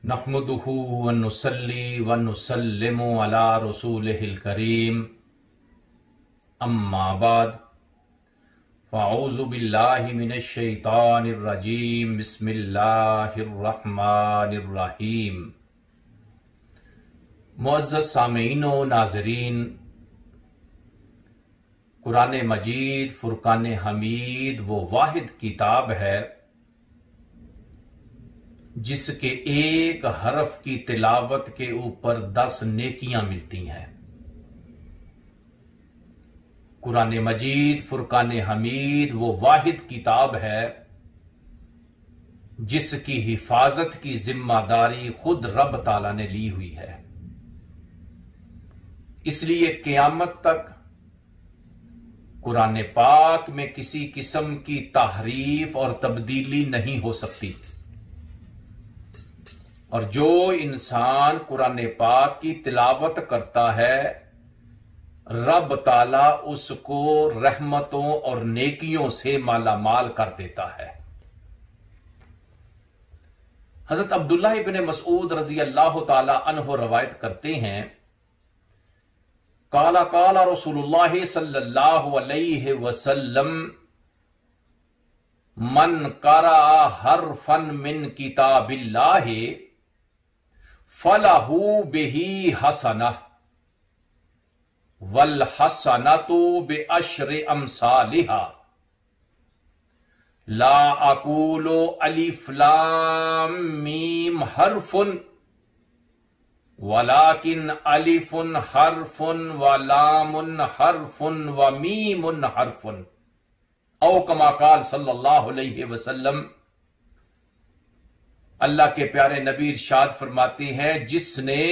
नहमदुहु व नुसल्ली व नुसल्लिमु अला रसूलिहिल करीम अम्मा बाद फ़अऊज़ु बिल्लाहि मिनश शैतानिर रजीम बिस्मिल्लाहिर रहमानिर रहीम। मुअज़्ज़ज़ सामीईन व नाज़रीन, कुरान मजीद फुरकान हमीद वो वाहिद किताब है जिसके एक हरफ की तिलावत के ऊपर 10 नेकियां मिलती हैं। कुरान मजीद फुरकान हमीद वो वाहिद किताब है जिसकी हिफाजत की जिम्मेदारी खुद रब ताला ने ली हुई है। इसलिए क़यामत तक कुरान पाक में किसी किस्म की तहरीफ और तब्दीली नहीं हो सकती। और जो इंसान कुरान पाक की तिलावत करता है, रब ताला उसको रहमतों और नेकियों से मालामाल कर देता है। हजरत अब्दुल्लाह इब्न मसऊद रजी अल्लाह ताला अन्हु रवायत करते हैं, काला काला रसूलुल्लाह सल्लल्लाहु अलैहि वसल्लम मन करा हरफन मिन किताबिल्लाहि फलहू बिही हसना वल हसनतु बिअश्रि अमसालिहा ला अकूलु अलिफ लाम मीम हरफुन वलाकिन अलिफुन हरफुन व लामुन हरफुन व मीमुन हरफुन औ कमा काल सल्लल्लाहु अलैहि वसल्लम। अल्लाह के प्यारे नबी इरशाद फरमाते हैं, जिसने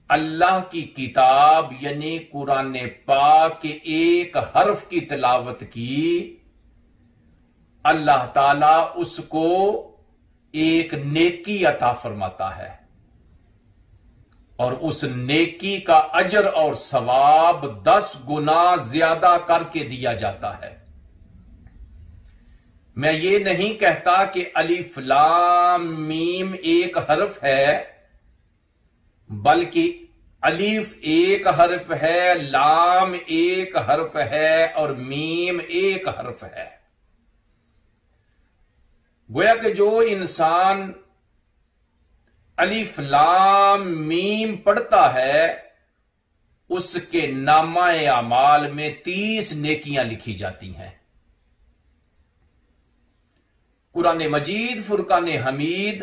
अल्लाह की किताब यानी कुरान पाक के एक हर्फ की तिलावत की, अल्लाह ताला उसको एक नेकी अता फरमाता है और उस नेकी का अजर और सवाब 10 गुना ज्यादा करके दिया जाता है। मैं ये नहीं कहता कि अलिफ लाम मीम एक हर्फ है, बल्कि अलिफ एक हर्फ है, लाम एक हर्फ है और मीम एक हर्फ है। गोया कि जो इंसान अलिफ लाम मीम पढ़ता है उसके नामाए अमाल में 30 नेकियां लिखी जाती हैं। कुरान मजीद फुरकान हमीद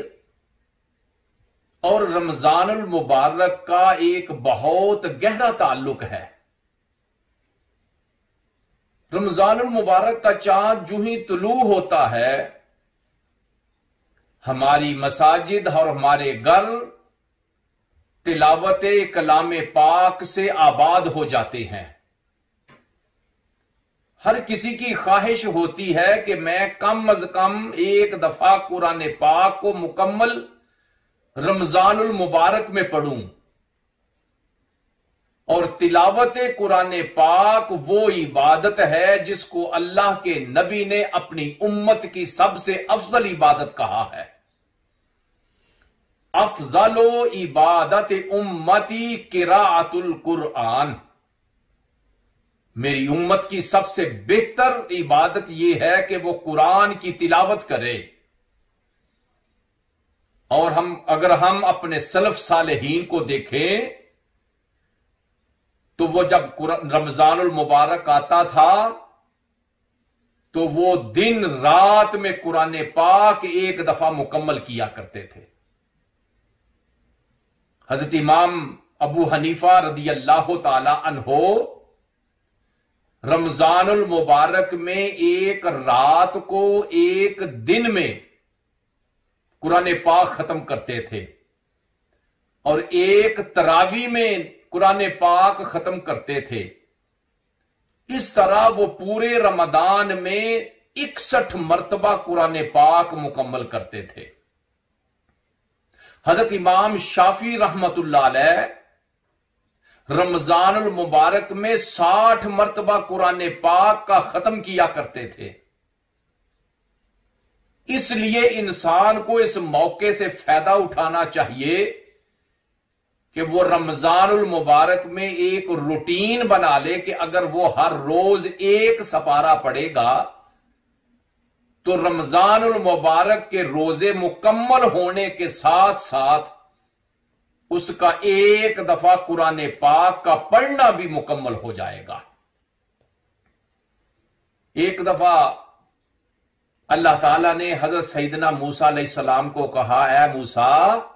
और रमजानुल मुबारक का एक बहुत गहरा ताल्लुक है। रमजानुल मुबारक का चांद जो ही तुलू होता है, हमारी मसाजिद और हमारे घर तिलावत कलाम पाक से आबाद हो जाते हैं। हर किसी की ख्वाहिश होती है कि मैं कम अज कम एक दफा कुरान पाक को मुकम्मल रमजानुल मुबारक में पढ़ूं। और तिलावत कुरान पाक वो इबादत है जिसको अल्लाह के नबी ने अपनी उम्मत की सबसे अफजल इबादत कहा है। अफजलो इबादत उम्मती किराअतुल कुरआन, मेरी उम्मत की सबसे बेहतर इबादत यह है कि वो कुरान की तिलावत करे। और अगर हम अपने सलफ सालेहीन को देखें तो वो जब रमजानुल मुबारक आता था तो वो दिन रात में कुरान पाक एक दफा मुकम्मल किया करते थे। हजरत इमाम अबू हनीफा रदी अल्लाह ताला अन्हो रमजानुल मुबारक में एक रात को एक दिन में कुरान पाक खत्म करते थे और एक तरावी में कुरान पाक खत्म करते थे। इस तरह वो पूरे रमदान में 61 मरतबा कुरान पाक मुकम्मल करते थे। हजरत इमाम शाफी रहमतुल्लाह अलैह रमजानुल मुबारक में 60 मरतबा कुरान पाक का खत्म किया करते थे। इसलिए इंसान को इस मौके से फायदा उठाना चाहिए कि वो रमजानुल मुबारक में एक रूटीन बना ले कि अगर वो हर रोज एक सपारा पढ़ेगा तो रमजानुल मुबारक के रोजे मुकम्मल होने के साथ साथ उसका एक दफा कुरान पाक का पढ़ना भी मुकम्मल हो जाएगा। एक दफा अल्लाह ताला ने हजरत सैयदना मूसा अलैहिस्सलाम को कहा, ऐ मूसा,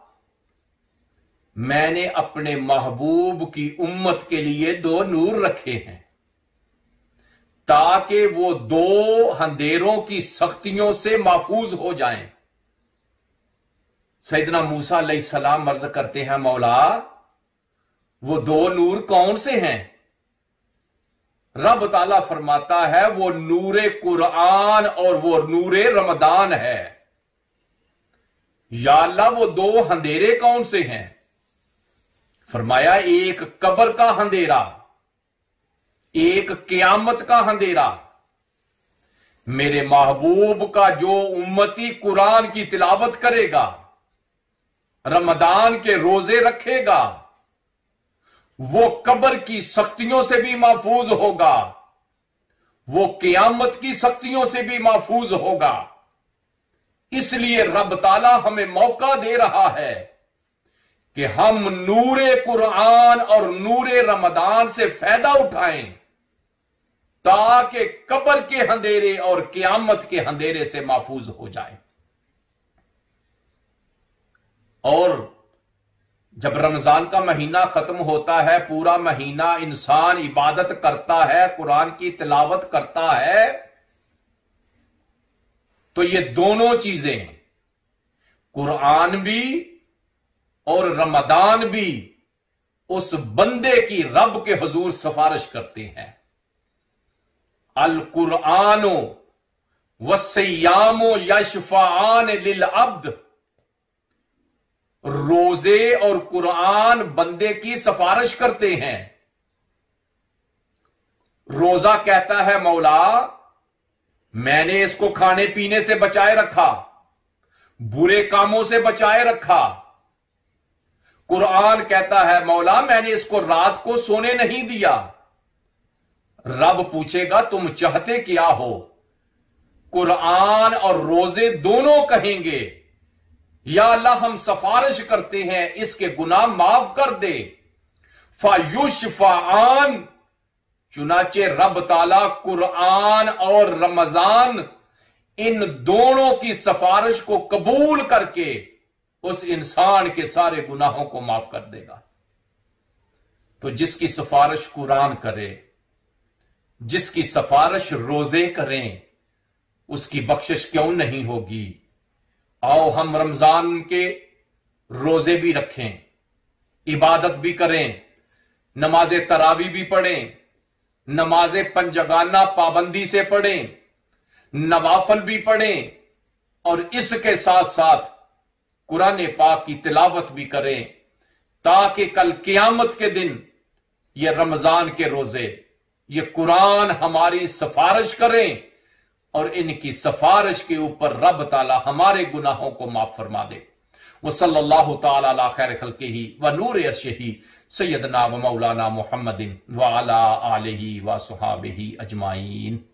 मैंने अपने महबूब की उम्मत के लिए 2 नूर रखे हैं ताकि वो 2 अंधेरों की सख्तियों से महफूज हो जाएं। सैयदना मूसा अलैहिस्सलाम अर्ज करते हैं, मौला वो 2 नूर कौन से हैं? रब ताला फरमाता है वो नूरे कुरान और वो नूरे रमदान है। या अल्लाह वो 2 अंधेरे कौन से हैं? फरमाया एक कब्र का अंधेरा, एक क़यामत का अंधेरा। मेरे महबूब का जो उम्मती कुरान की तिलावत करेगा, रमदान के रोजे रखेगा, वो कब्र की सख्तियों से भी महफूज होगा, वो क़यामत की सख्तियों से भी महफूज होगा। इसलिए रब ताला हमें मौका दे रहा है कि हम नूरे कुरान और नूरे रमदान से फायदा उठाएं ताकि कब्र के अंधेरे और क़यामत के अंधेरे से महफूज हो जाए। और जब रमजान का महीना खत्म होता है, पूरा महीना इंसान इबादत करता है, कुरान की तिलावत करता है, तो ये दोनों चीजें, कुरान भी और रमदान भी, उस बंदे की रब के हुजूर सिफारिश करते हैं। अल कुरानो वस्सियामो यशफाआन लिल अब्द, रोजे और कुरान बंदे की सिफारिश करते हैं। रोजा कहता है, मौला मैंने इसको खाने पीने से बचाए रखा, बुरे कामों से बचाए रखा। कुरान कहता है, मौला मैंने इसको रात को सोने नहीं दिया। रब पूछेगा तुम चाहते क्या हो? कुरान और रोजे दोनों कहेंगे, या अल्लाह हम सिफारिश करते हैं इसके गुनाह माफ कर दे। फायुशफाआन, चुनाचे रब ताला कुरान और रमजान इन दोनों की सिफारिश को कबूल करके उस इंसान के सारे गुनाहों को माफ कर देगा। तो जिसकी सिफारिश कुरान करे, जिसकी सिफारिश रोजे करें, उसकी बख्शिश क्यों नहीं होगी? आओ हम रमजान के रोजे भी रखें, इबादत भी करें, नमाज तरावी भी पढ़ें, नमाज पंजगाना पाबंदी से पढ़ें, नवाफल भी पढ़ें, और इसके साथ साथ कुरान पाक की तिलावत भी करें, ताकि कल क़यामत के दिन ये रमजान के रोजे, ये कुरान हमारी सिफारिश करें और इनकी सिफारिश के ऊपर रब ताला हमारे गुनाहों को माफ फरमा दे। वह सल्लल्लाहु ताला अला खैर खल्किही व नूर अर्शिही सय्यदना व मौलाना मुहम्मदिन व अला आलिही व सुहाबिही अजमाइन।